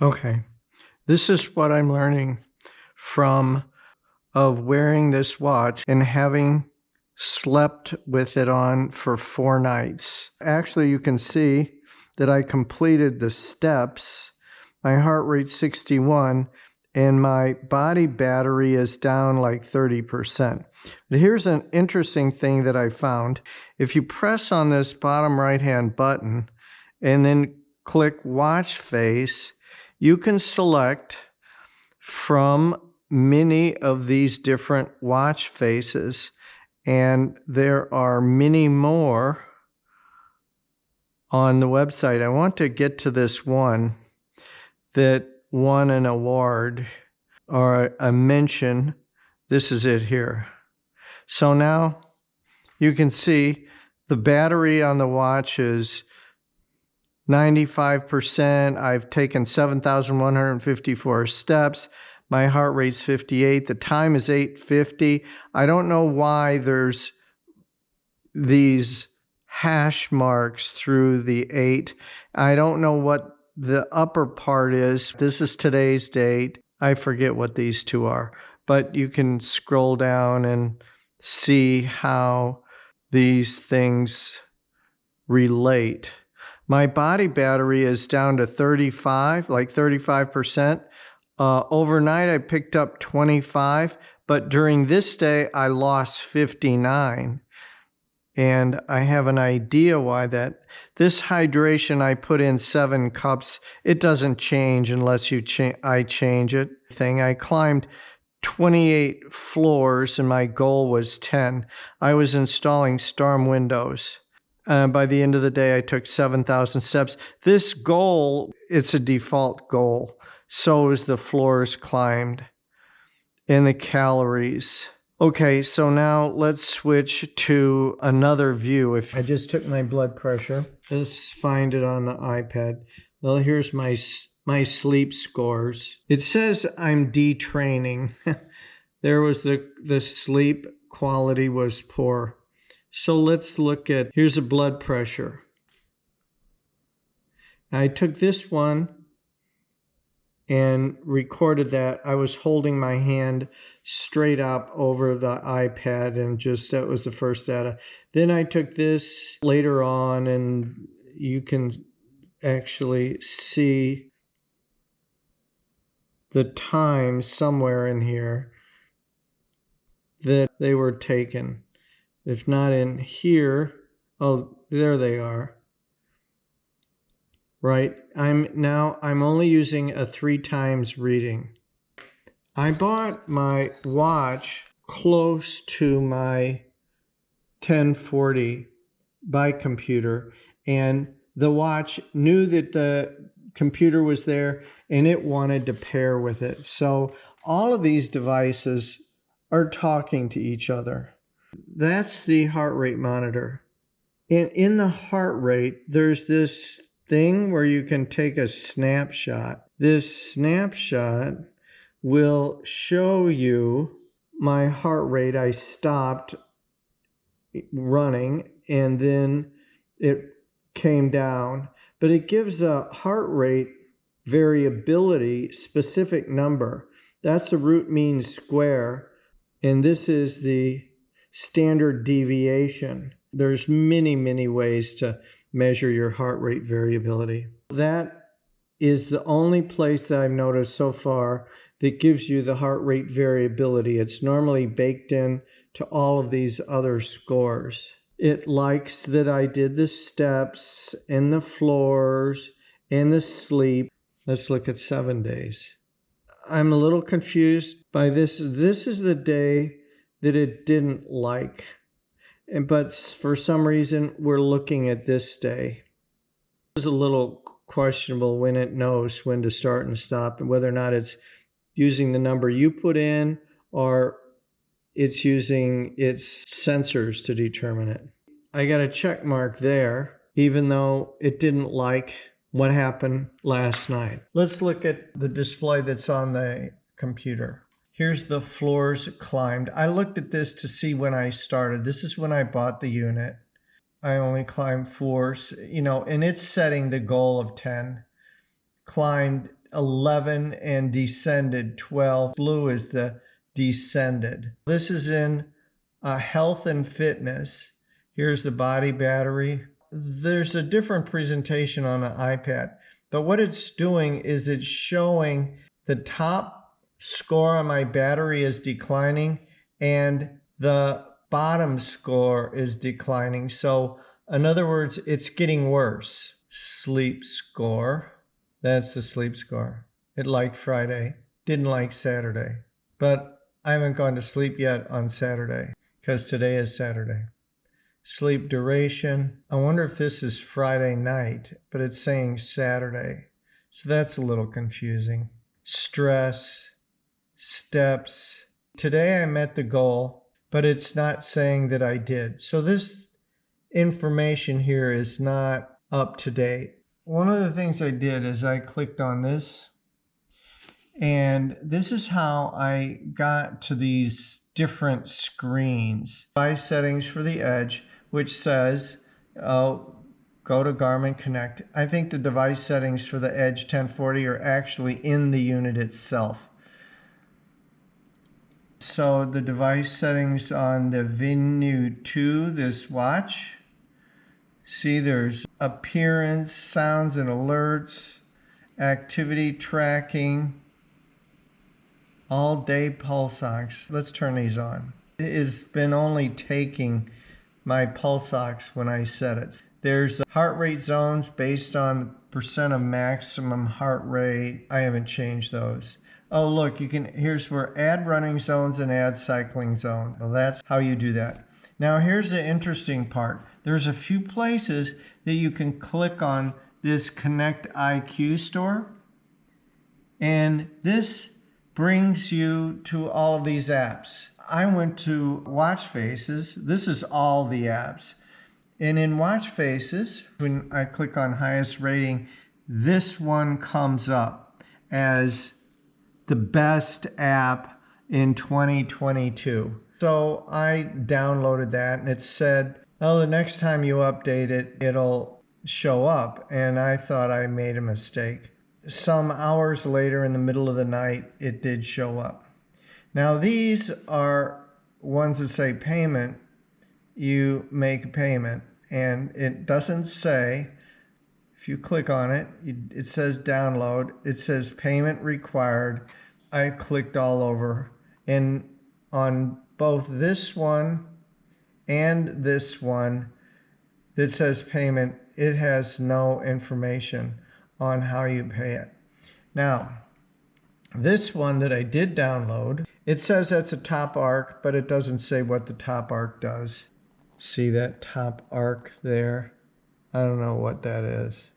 Okay, this is what I'm learning from of wearing this watch and having slept with it on for 4 nights. Actually, you can see that I completed the steps. My heart rate's 61 and my body battery is down like 30%. But here's an interesting thing that I found. If you press on this bottom right-hand button and then click watch face, you can select from many of these different watch faces, and there are many more on the website. I want to get to this one that won an award or a mention. This is it here. So now you can see the battery on the watch is 95%. I've taken 7,154 steps. My heart rate's 58. The time is 8:50. I don't know why there's these hash marks through the 8. I don't know what the upper part is. This is today's date. I forget what these two are, but you can scroll down and see how these things relate. My body battery is down to 35, like 35%. Overnight, I picked up 25, but during this day, I lost 59. And I have an idea why that. This hydration, I put in 7 cups. It doesn't change unless I change it. I climbed 28 floors and my goal was 10. I was installing storm windows. By the end of the day, I took 7,000 steps. This goal, it's a default goal. So is the floors climbed and the calories. Okay, so now let's switch to another view. If I just took my blood pressure, let's find it on the iPad. Well, here's my sleep scores. It says I'm detraining. There was the sleep quality was poor. So let's look at, here's a blood pressure. I took this one and recorded that. I was holding my hand straight up over the iPad and that was the first data. Then I took this later on and you can actually see the time somewhere in here that they were taken. If not in here, oh, there they are. Right, I'm only using a 3 times reading. I bought my watch close to my 1040 by computer, and the watch knew that the computer was there and it wanted to pair with it. So all of these devices are talking to each other. That's the heart rate monitor. In the heart rate, there's this thing where you can take a snapshot. This snapshot will show you my heart rate. I stopped running and then it came down, but it gives a heart rate variability specific number. That's the root mean square, and this is the standard deviation. There's many, many ways to measure your heart rate variability. That is the only place that I've noticed so far that gives you the heart rate variability. It's normally baked in to all of these other scores. It likes that I did the steps and the floors and the sleep. Let's look at 7 days. I'm a little confused by this. This is the day that it didn't like. But for some reason, we're looking at this day. It's a little questionable when it knows when to start and stop, and whether or not it's using the number you put in or it's using its sensors to determine it. I got a check mark there, even though it didn't like what happened last night. Let's look at the display that's on the computer. Here's the floors climbed. I looked at this to see when I started. This is when I bought the unit. I only climbed 4, and it's setting the goal of 10. Climbed 11 and descended 12. Blue is the descended. This is in health and fitness. Here's the body battery. There's a different presentation on an iPad, but what it's doing is it's showing the top score on my battery is declining and the bottom score is declining. So in other words, it's getting worse. Sleep score. That's the sleep score. It liked Friday, didn't like Saturday. But I haven't gone to sleep yet on Saturday because today is Saturday. Sleep duration. I wonder if this is Friday night, but it's saying Saturday. So that's a little confusing. Stress, steps. Today I met the goal, but it's not saying that I did. So this information here is not up to date. One of the things I did is I clicked on this, and this is how I got to these different screens. Device settings for the Edge, which says, go to Garmin Connect. I think the device settings for the Edge 1040 are actually in the unit itself. So the device settings on the VENU 2, this watch. See, there's appearance, sounds and alerts, activity tracking, all day pulse ox. Let's turn these on. It has been only taking my pulse ox when I set it. There's heart rate zones based on percent of maximum heart rate. I haven't changed those. Oh, look, here's where add running zones and add cycling zones. Well, that's how you do that. Now, here's the interesting part. There's a few places that you can click on this Connect IQ store, and this brings you to all of these apps. I went to Watch Faces. This is all the apps. And in Watch Faces, when I click on highest rating, this one comes up as the best app in 2022. So I downloaded that, and it said, oh, the next time you update it, it'll show up. And I thought I made a mistake. Some hours later in the middle of the night, it did show up. Now these are ones that say payment. You make a payment, and it doesn't say, if you click on it, it says download. It says payment required. I clicked all over, and on both this one and this one that says payment, it has no information on how you pay it. Now, this one that I did download, it says that's a top arc, but it doesn't say what the top arc does. See that top arc there? I don't know what that is.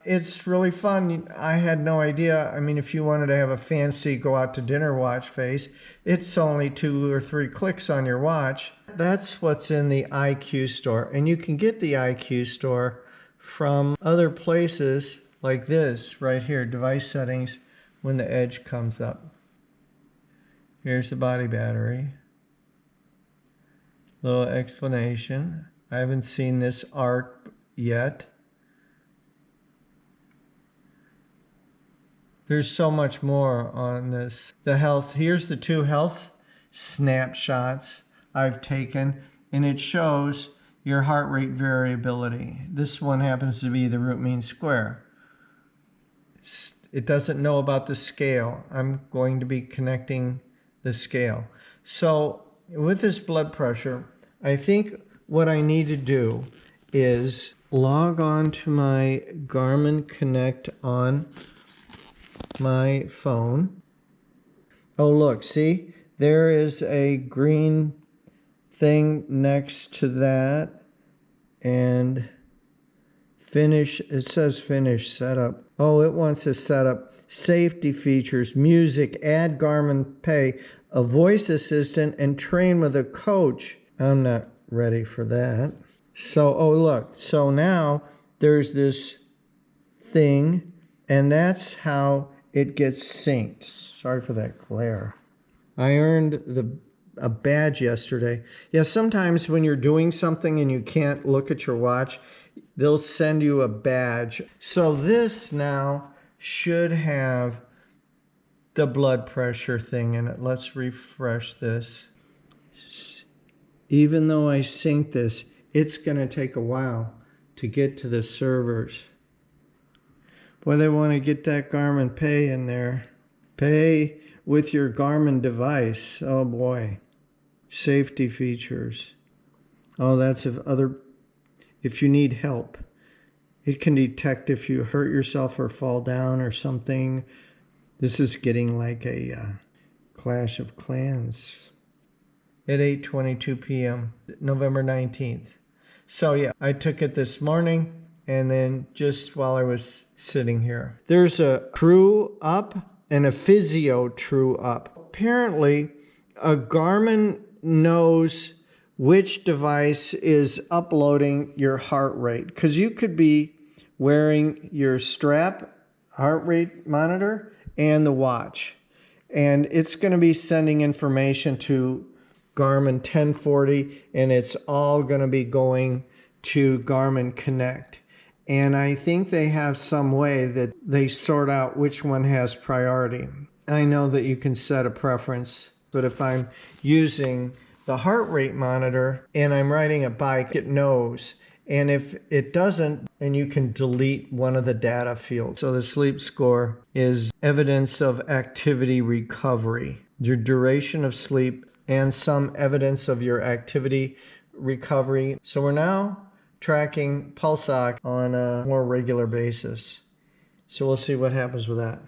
It's really fun. I had no idea. I mean, if you wanted to have a fancy go out to dinner watch face, it's only 2 or 3 clicks on your watch. That's what's in the IQ store. And you can get the IQ store from other places like this right here, device settings, when the Edge comes up. Here's the body battery. Little explanation. I haven't seen this arc yet. There's so much more on this. The health, here's the 2 health snapshots I've taken, and it shows your heart rate variability. This one happens to be the root mean square. It doesn't know about the scale. I'm going to be connecting the scale. So with this blood pressure, I think what I need to do is log on to my Garmin Connect on my phone. Oh, look, see, there is a green thing next to that, and finish, it says finish setup. Oh, it wants to set up safety features, music, add Garmin Pay, a voice assistant, and train with a coach. I'm not ready for that. So, oh, look, so now there's this thing, and that's how it gets synced. Sorry for that glare. I earned a badge yesterday. Yeah, sometimes when you're doing something and you can't look at your watch, they'll send you a badge. So this now should have the blood pressure thing in it. Let's refresh this. Even though I sync this, it's going to take a while to get to the servers. Boy, they want to get that Garmin Pay in there. Pay with your Garmin device. Oh boy. Safety features. Oh, that's if you need help. It can detect if you hurt yourself or fall down or something. This is getting like a Clash of Clans at 8:22 p.m. November 19th. So yeah, I took it this morning and then just while I was sitting here. There's a true up and a physio true up. Apparently, a Garmin knows which device is uploading your heart rate, because you could be wearing your strap heart rate monitor and the watch, and it's going to be sending information to Garmin 1040, and it's all going to be going to Garmin Connect. And I think they have some way that they sort out which one has priority. I know that you can set a preference, but if I'm using the heart rate monitor and I'm riding a bike, it knows. And if it doesn't, then you can delete one of the data fields. So the sleep score is evidence of activity recovery, your duration of sleep, and some evidence of your activity recovery. So we're now tracking pulse ox on a more regular basis. So we'll see what happens with that.